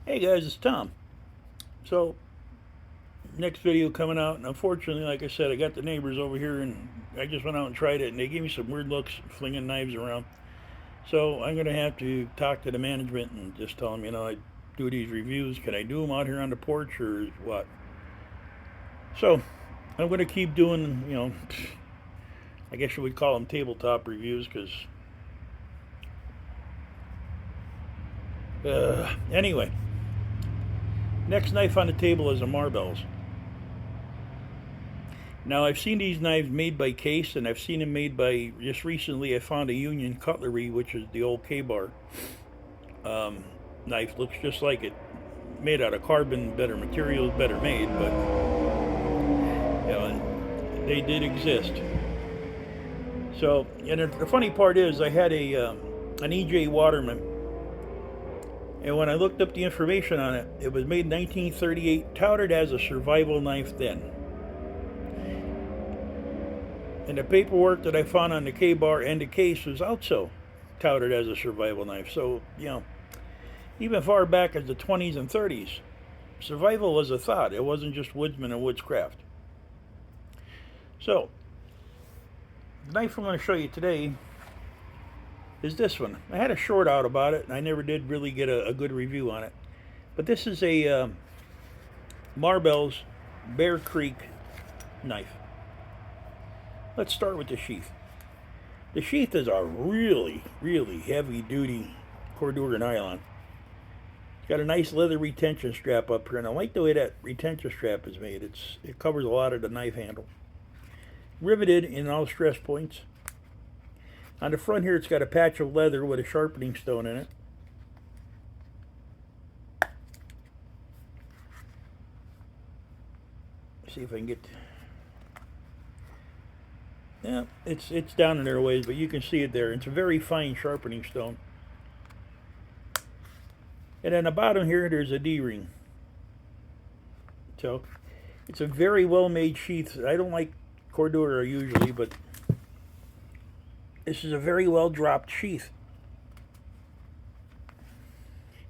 Hey guys, it's Tom. So, next video coming out, and unfortunately, like I said, I got the neighbors over here, and I just went out and tried it, and they gave me some weird looks flinging knives around. So, I'm going to have to talk to the management and just tell them, I do these reviews. Can I do them out here on the porch, or what? So, I'm going to keep doing, I guess you would call them tabletop reviews, because, anyway, next knife on the table is a Marvell's. Now, I've seen these knives made by Case, and I've seen them made by, just recently I found a Union Cutlery, which is the old Kabar knife. Looks just like it. Made out of carbon, better materials, better made, but, they did exist. So, and the funny part is, I had an E.J. Waterman, and when I looked up the information on it, it was made in 1938, touted as a survival knife then. And the paperwork that I found on the K-bar and the Case was also touted as a survival knife. So, even far back as the 20s and 30s, survival was a thought. It wasn't just woodsman and woodscraft. So, the knife I'm going to show you today is this one. I had a short out about it, and I never did really get a good review on it. But this is a Marvell's Bear Creek knife. Let's start with the sheath. The sheath is a really, really heavy-duty cordura nylon. It's got a nice leather retention strap up here, and I like the way that retention strap is made. It covers a lot of the knife handle. Riveted in all stress points. On the front here, it's got a patch of leather with a sharpening stone in it. See if I can get... Yeah, it's down in there a ways, but you can see it there. It's a very fine sharpening stone. And on the bottom here, there's a D-ring. So, it's a very well-made sheath. I don't like cordura usually, but this is a very well-dropped sheath.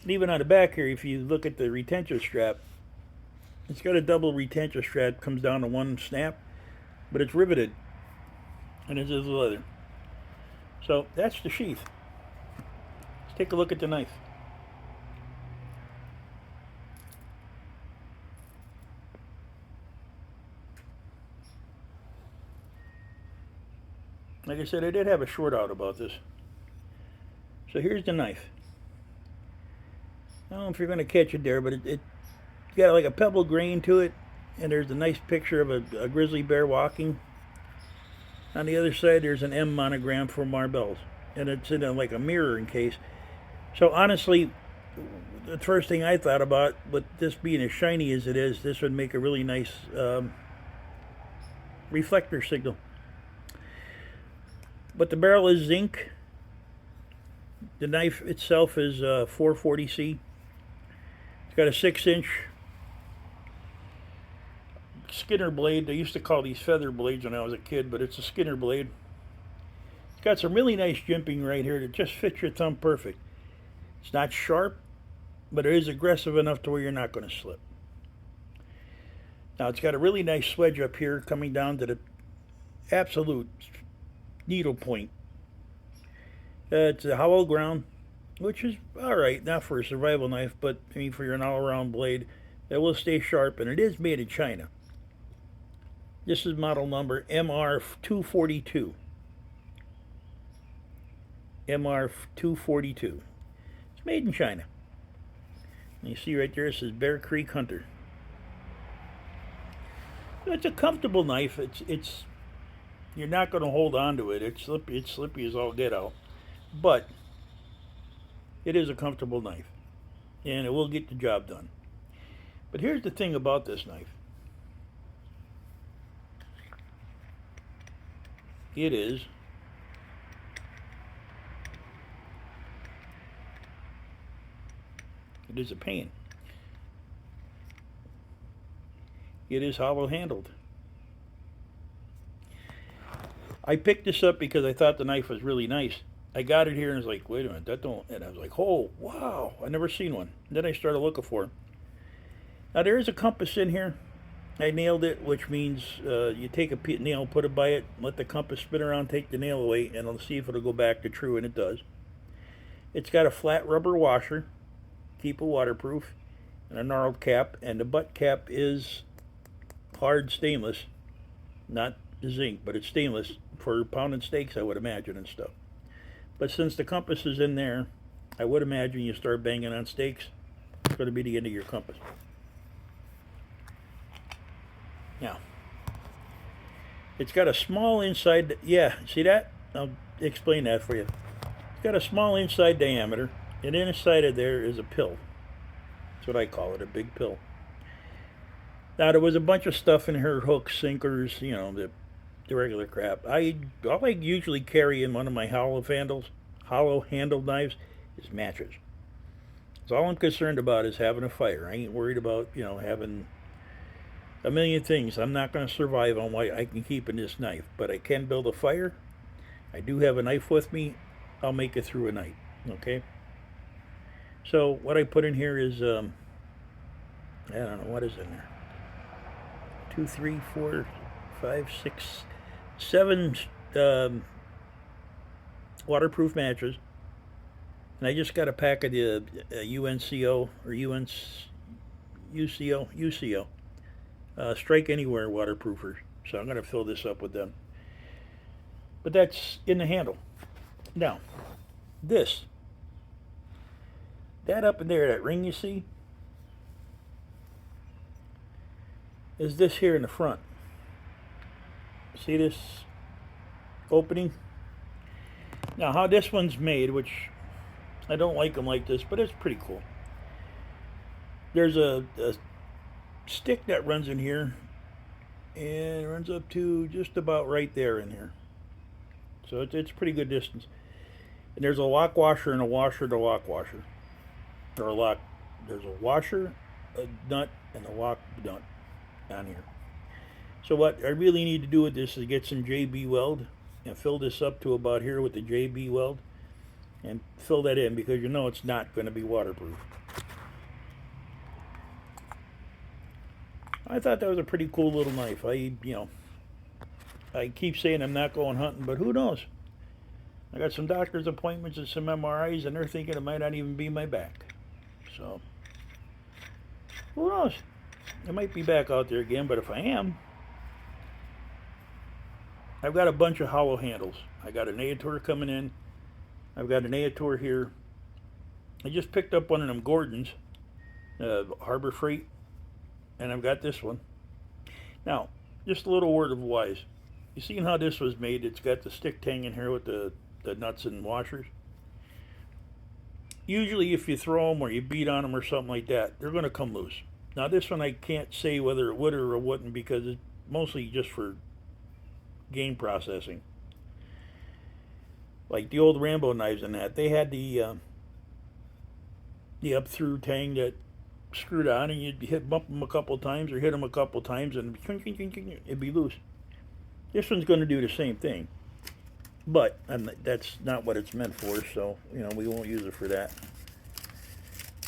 And even on the back here, if you look at the retention strap, it's got a double retention strap, comes down to one snap, but it's riveted. And it is leather. So that's the sheath. Let's take a look at the knife. Like I said, I did have a short out about this. So here's the knife. I don't know if you're going to catch it there, but it's got like a pebble grain to it, and there's a nice picture of a grizzly bear walking. On the other side, there's an M monogram for Marvell's, and it's in like a mirror case. So honestly, the first thing I thought about, with this being as shiny as it is, this would make a really nice reflector signal. But the barrel is zinc. The knife itself is 440C. It's got a 6-inch Skinner blade. They used to call these feather blades when I was a kid, but it's a Skinner blade. It's got some really nice jimping right here that just fits your thumb perfect. It's not sharp, but it is aggressive enough to where you're not going to slip. Now it's got a really nice swedge up here coming down to the absolute needle point. It's a hollow ground, which is alright, not for a survival knife, but I mean for an all-around blade that will stay sharp, and it is made in China. This is model number MR242. MR242. It's made in China. And you see right there, it says Bear Creek Hunter. So it's a comfortable knife. It's you're not going to hold on to it. It's slippy as all get out. But it is a comfortable knife, and it will get the job done. But here's the thing about this knife. It is a pain. It is hollow handled. I picked this up because I thought the knife was really nice. I got it here and was like, wait a minute, that don't. And I was like, oh wow, I never seen one. And then I started looking for them. Now there is a compass in here. I nailed it, which means you take a nail, put it by it, let the compass spin around, take the nail away, and it'll see if it'll go back to true, and it does. It's got a flat rubber washer, keep it waterproof, and a gnarled cap, and the butt cap is hard stainless, not zinc, but it's stainless for pounding steaks, I would imagine, and stuff. But since the compass is in there, I would imagine you start banging on steaks, it's going to be the end of your compass. Now, it's got a small inside, yeah, see that? I'll explain that for you. It's got a small inside diameter, and inside of there is a pill. That's what I call it, a big pill. Now, there was a bunch of stuff in her, hooks, sinkers, you know, the regular crap. All I usually carry in one of my hollow handled knives is matches. So all I'm concerned about is having a fire. I ain't worried about, you know, having a million things. I'm not going to survive on what I can keep in this knife, but I can build a fire. I do have a knife with me. I'll make it through a night. Okay. So what I put in here is I don't know what is in there. 2, 3, 4, 5, 6, 7 waterproof matches, and I just got a pack of the UNCO or UCO. Strike Anywhere waterproofers. So I'm going to fill this up with them. But that's in the handle. Now, that up in there, that ring you see, is this here in the front. See this opening? Now, how this one's made, which I don't like them like this, but it's pretty cool. There's a stick that runs in here, and it runs up to just about right there in here. So it's pretty good distance. And there's a lock washer and a washer to lock washer. Or a lock. There's a washer, a nut, and a lock nut on here. So what I really need to do with this is get some JB weld and fill this up to about here with the JB weld and fill that in, because you know it's not going to be waterproof. I thought that was a pretty cool little knife. I keep saying I'm not going hunting, but who knows? I got some doctor's appointments and some MRIs, and they're thinking it might not even be my back. So, who knows? I might be back out there again, but if I am, I've got a bunch of hollow handles. I got an Aetor coming in. I've got an Aetor here. I just picked up one of them Gordons, Harbor Freight, and I've got this one. Now, just a little word of wise. You seen how this was made? It's got the stick hanging here with the nuts and washers. Usually if you throw them or you beat on them or something like that, they're going to come loose. Now this one I can't say whether it would or it wouldn't, because it's mostly just for game processing. Like the old Rambo knives and that, they had the up-through tang that screwed on, and you'd bump them a couple times or hit them a couple times and it'd be loose. This one's going to do the same thing, but that's not what it's meant for, so you know we won't use it for that.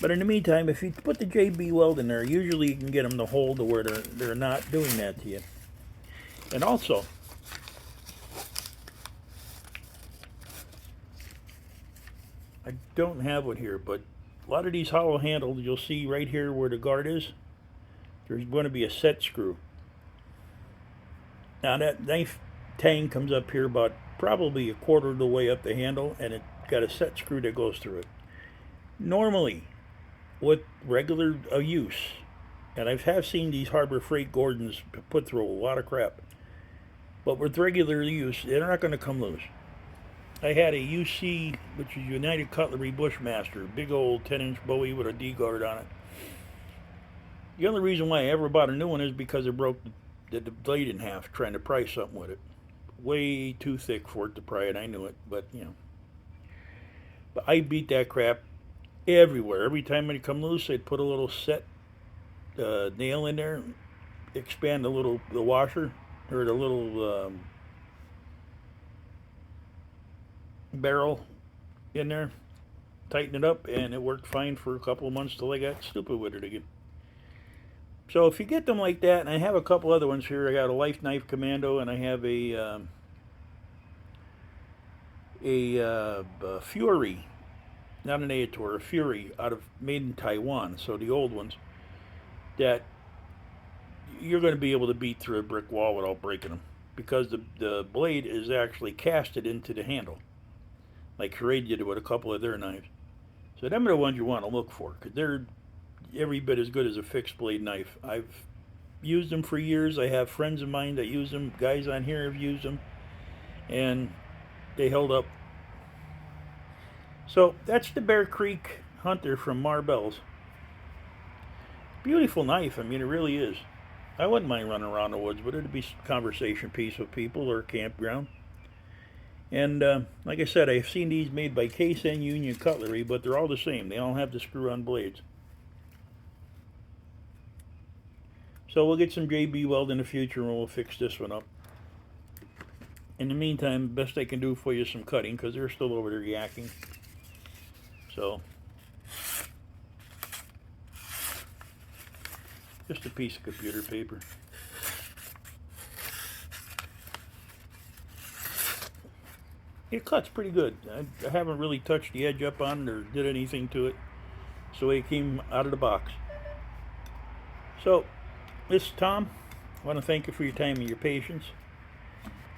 But in the meantime, if you put the JB weld in there, usually you can get them to hold to where they're not doing that to you. And also, I don't have one here, but a lot of these hollow handles, you'll see right here where the guard is, there's going to be a set screw. Now that knife tang comes up here about probably a quarter of the way up the handle, and it's got a set screw that goes through it. Normally, with regular use, and I have seen these Harbor Freight Gordons put through a lot of crap, but with regular use, they're not going to come loose. I had a UC, which is United Cutlery Bushmaster, big old 10-inch Bowie with a D-guard on it. The only reason why I ever bought a new one is because it broke the blade in half trying to pry something with it. Way too thick for it to pry it, I knew it, but you know. But I beat that crap everywhere. Every time it come loose, I'd put a little set nail in there, expand the washer, or the little barrel in there, tighten it up, and it worked fine for a couple of months till I got stupid with it again. So if you get them like that, and I have a couple other ones here. I got a Life Knife Commando, and I have a Fury, not an Ator, a Fury made in Taiwan. So the old ones that you're going to be able to beat through a brick wall without breaking them, because the blade is actually casted into the handle, like Harade did with a couple of their knives. So them are the ones you want to look for, because they're every bit as good as a fixed blade knife. I've used them for years. I have friends of mine that use them. Guys on here have used them, and they held up. So that's the Bear Creek Hunter from Marbella's. Beautiful knife. I mean, it really is. I wouldn't mind running around the woods, but it'd be a conversation piece with people or a campground. And like I said, I've seen these made by Case and Union Cutlery, but they're all the same. They all have the screw-on blades. So we'll get some JB weld in the future, and we'll fix this one up. In the meantime, the best I can do for you is some cutting, because they're still over there yakking. So, just a piece of computer paper. It cuts pretty good. I haven't really touched the edge up on it or did anything to it. So it came out of the box. So, this is Tom. I want to thank you for your time and your patience.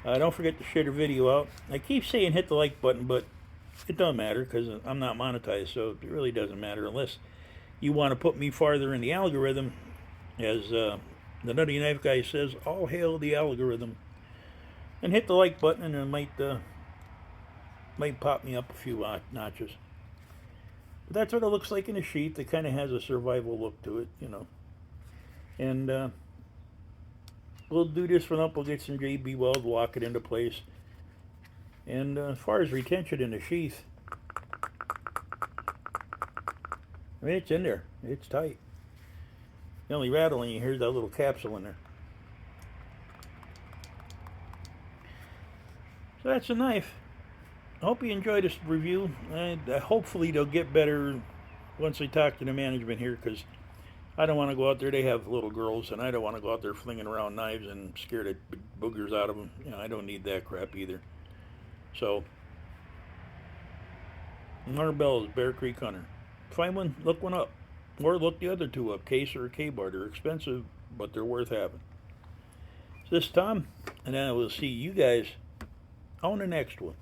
Don't forget to share the video out. I keep saying hit the like button, but it doesn't matter because I'm not monetized, so it really doesn't matter unless you want to put me farther in the algorithm. As the Nutty Knife guy says, all hail the algorithm. And hit the like button, and it might pop me up a few notches. But that's what it looks like in a sheath. It kind of has a survival look to it, you know. And we'll do this one up. We'll get some JB weld, lock it into place. And as far as retention in the sheath, I mean, it's in there. It's tight. The only rattling you hear is that little capsule in there. So that's a knife. I hope you enjoyed this review. And hopefully they'll get better once I talk to the management here, because I don't want to go out there. They have little girls, and I don't want to go out there flinging around knives and scare the boogers out of them. You know, I don't need that crap either. So, Marbella's Bear Creek Hunter. Find one, look one up. Or look the other two up, Case or Kabar. They're expensive, but they're worth having. So this is Tom, and I will see you guys on the next one.